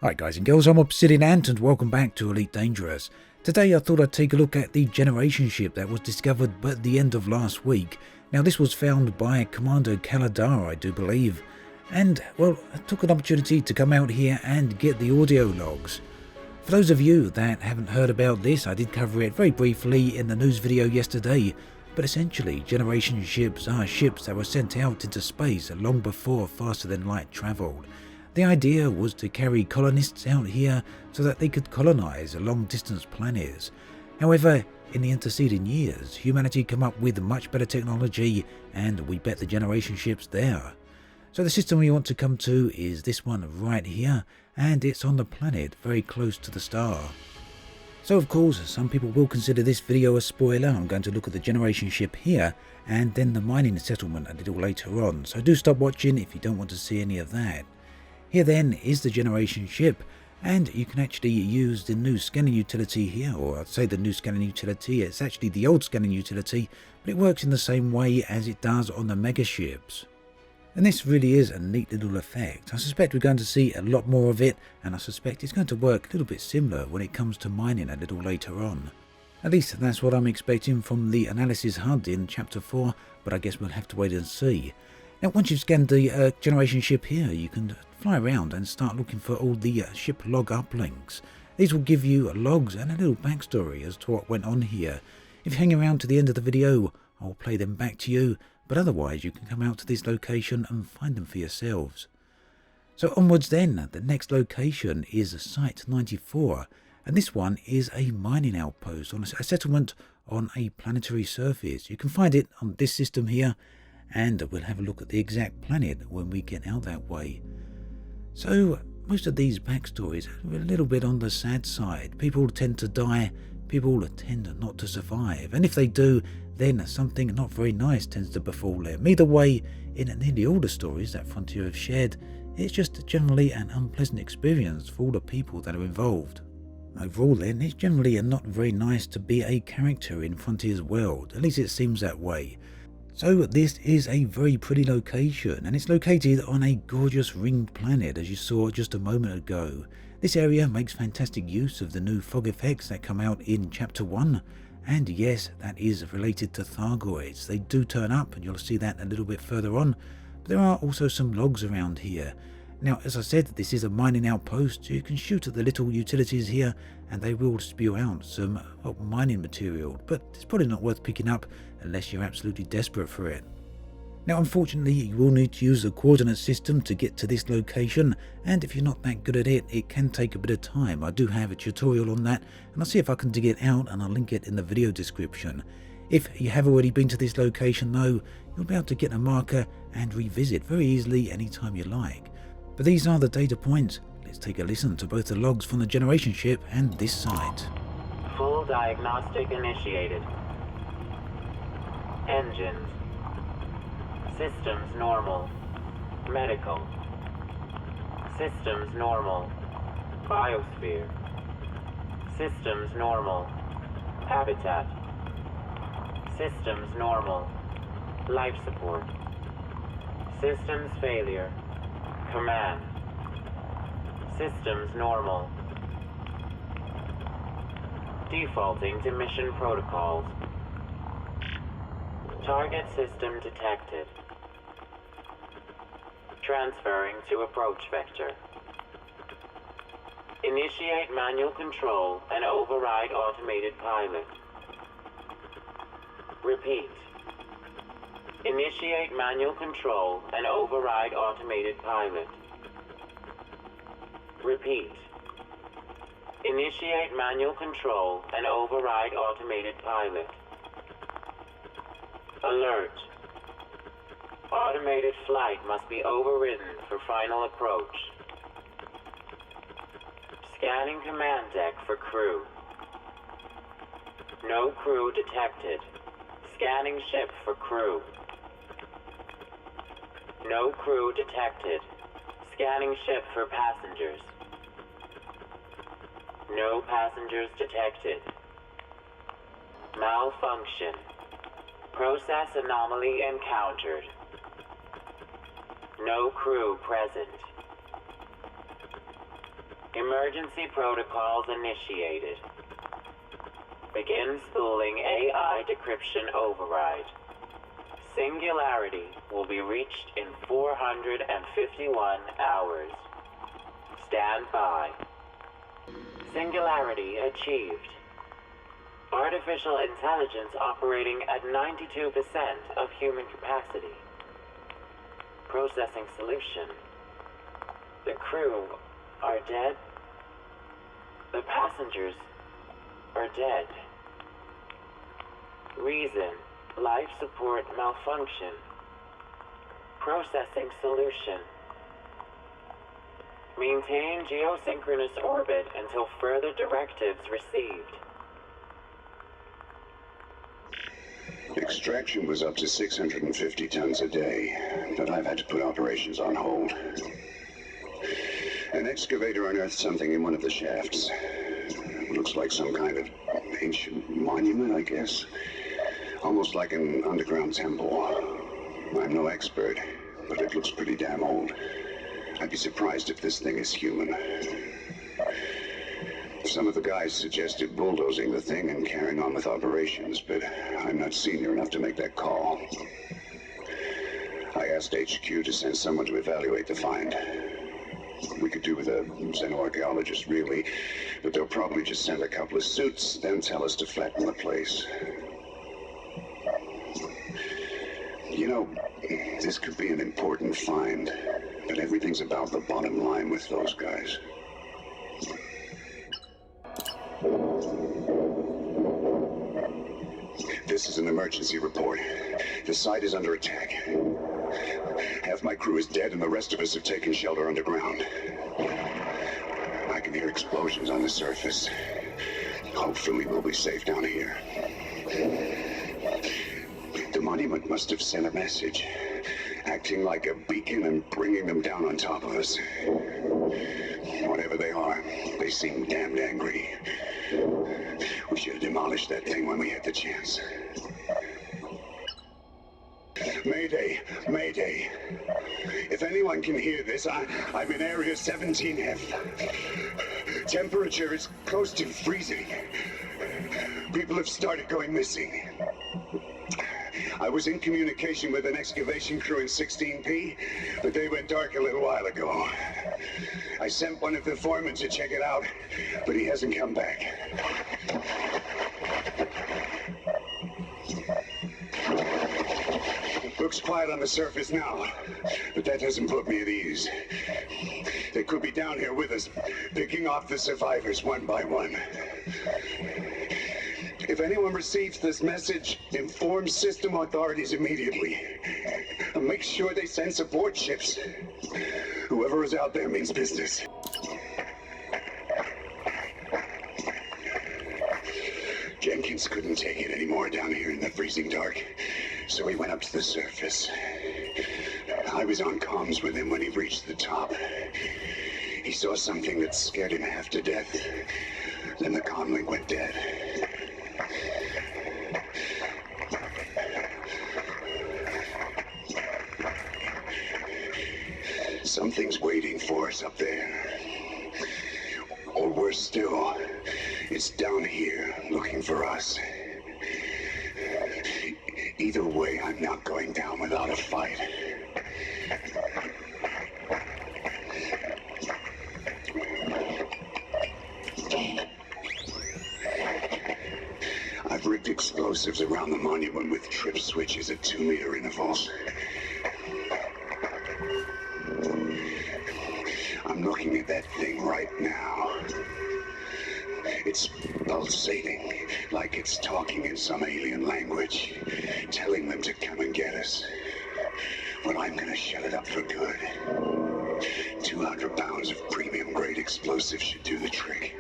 Hi guys and girls, I'm Obsidian Ant and welcome back to Elite Dangerous. Today I thought I'd take a look at the generation ship that was discovered at the end of last week. Now this was found by Commander Kaladar, I do believe. And, well, I took an opportunity to come out here and get the audio logs. For those of you that haven't heard about this, I did cover it very briefly in the news video yesterday. But essentially, generation ships are ships that were sent out into space long before faster than light travelled. The idea was to carry colonists out here so that they could colonize long-distance planets. However, in the interceding years, humanity came up with much better technology and we bet the generation ships there. So the system we want to come to is this one right here, and it's on the planet very close to the star. So of course, some people will consider this video a spoiler. I'm going to look at the generation ship here and then the mining settlement a little later on, so do stop watching if you don't want to see any of that. Here then is the generation ship, and you can actually use the new scanning utility here, or I'd say the new scanning utility, it's actually the old scanning utility, but it works in the same way as it does on the mega ships. And this really is a neat little effect. I suspect we're going to see a lot more of it, and I suspect it's going to work a little bit similar when it comes to mining a little later on. At least that's what I'm expecting from the analysis HUD in chapter 4, but I guess we'll have to wait and see. Now once you've scanned the generation ship here, you can fly around and start looking for all the ship log uplinks. These will give you logs and a little backstory as to what went on here. If you hang around to the end of the video, I'll play them back to you, but otherwise you can come out to this location and find them for yourselves. So onwards then, the next location is Site 94, and this one is a mining outpost on a settlement on a planetary surface. You can find it on this system here, and we'll have a look at the exact planet when we get out that way. So most of these backstories are a little bit on the sad side. People tend to die, people tend not to survive, and if they do, then something not very nice tends to befall them. Either way, in nearly all the stories that Frontier have shared, it's just generally an unpleasant experience for all the people that are involved. Overall then, it's generally not very nice to be a character in Frontier's world, at least it seems that way. So this is a very pretty location, and it's located on a gorgeous ringed planet as you saw just a moment ago. This area makes fantastic use of the new fog effects that come out in chapter 1, and yes, that is related to Thargoids. They do turn up, and you'll see that a little bit further on, but there are also some logs around here. Now, as I said, this is a mining outpost, so you can shoot at the little utilities here and they will spew out some mining material, but it's probably not worth picking up unless you're absolutely desperate for it. Now, unfortunately, you will need to use the coordinate system to get to this location, and if you're not that good at it, it can take a bit of time. I do have a tutorial on that, and I'll see if I can dig it out and I'll link it in the video description. If you have already been to this location though, you'll be able to get a marker and revisit very easily anytime you like. But these are the data points. Let's take a listen to both the logs from the generation ship and this site. Full diagnostic initiated. Engines. Systems normal. Medical. Systems normal. Biosphere. Systems normal. Habitat. Systems normal. Life support. Systems failure. Command. Systems normal. Defaulting to mission protocols. Target system detected. Transferring to approach vector. Initiate manual control and override automated pilot. Repeat. Initiate manual control and override automated pilot. Repeat. Initiate manual control and override automated pilot. Alert. Automated flight must be overridden for final approach. Scanning command deck for crew. No crew detected. Scanning ship for crew. No crew detected. Scanning ship for passengers. No passengers detected. Malfunction. Process anomaly encountered. No crew present. Emergency protocols initiated. Begin spooling AI decryption override. Singularity will be reached in 451 hours. Stand by. Singularity achieved. Artificial intelligence operating at 92% of human capacity. Processing solution. The crew are dead. The passengers are dead. Reason, life support malfunction. Processing solution. Maintain geosynchronous orbit until further directives received. Extraction was up to 650 tons a day, but I've had to put operations on hold. An excavator unearthed something in one of the shafts. Looks like some kind of ancient monument, I guess. Almost like an underground temple. I'm no expert, but it looks pretty damn old. I'd be surprised if this thing is human. Some of the guys suggested bulldozing the thing and carrying on with operations, but I'm not senior enough to make that call. I asked HQ to send someone to evaluate the find. We could do with a xenoarchaeologist, really, but they'll probably just send a couple of suits, then tell us to flatten the place. You know, this could be an important find, but everything's about the bottom line with those guys. This is an emergency report. The site is under attack. Half my crew is dead and the rest of us have taken shelter underground. I can hear explosions on the surface. Hopefully we'll be safe down here. The monument must have sent a message, acting like a beacon and bringing them down on top of us. Whatever they are, they seem damned angry. We should have demolished that thing when we had the chance. Mayday! Mayday! If anyone can hear this, I'm in Area 17F. Temperature is close to freezing. People have started going missing. I was in communication with an excavation crew in 16P, but they went dark a little while ago. I sent one of the foremen to check it out, but he hasn't come back. Looks quiet on the surface now, but that doesn't put me at ease. They could be down here with us, picking off the survivors one by one. If anyone receives this message, inform system authorities immediately. And make sure they send support ships. Whoever is out there means business. Jenkins couldn't take it anymore down here in the freezing dark, so he went up to the surface. I was on comms with him when he reached the top. He saw something that scared him half to death. Then the comlink went dead. Something's waiting for us up there. Or worse still, it's down here looking for us. Either way, I'm not going down without a fight. I've rigged explosives around the monument with trip switches at 2-meter intervals. I'm looking at that thing right now. It's pulsating, like it's talking in some alien language, telling them to come and get us. But I'm gonna shut it up for good. 200 pounds of premium-grade explosives should do the trick.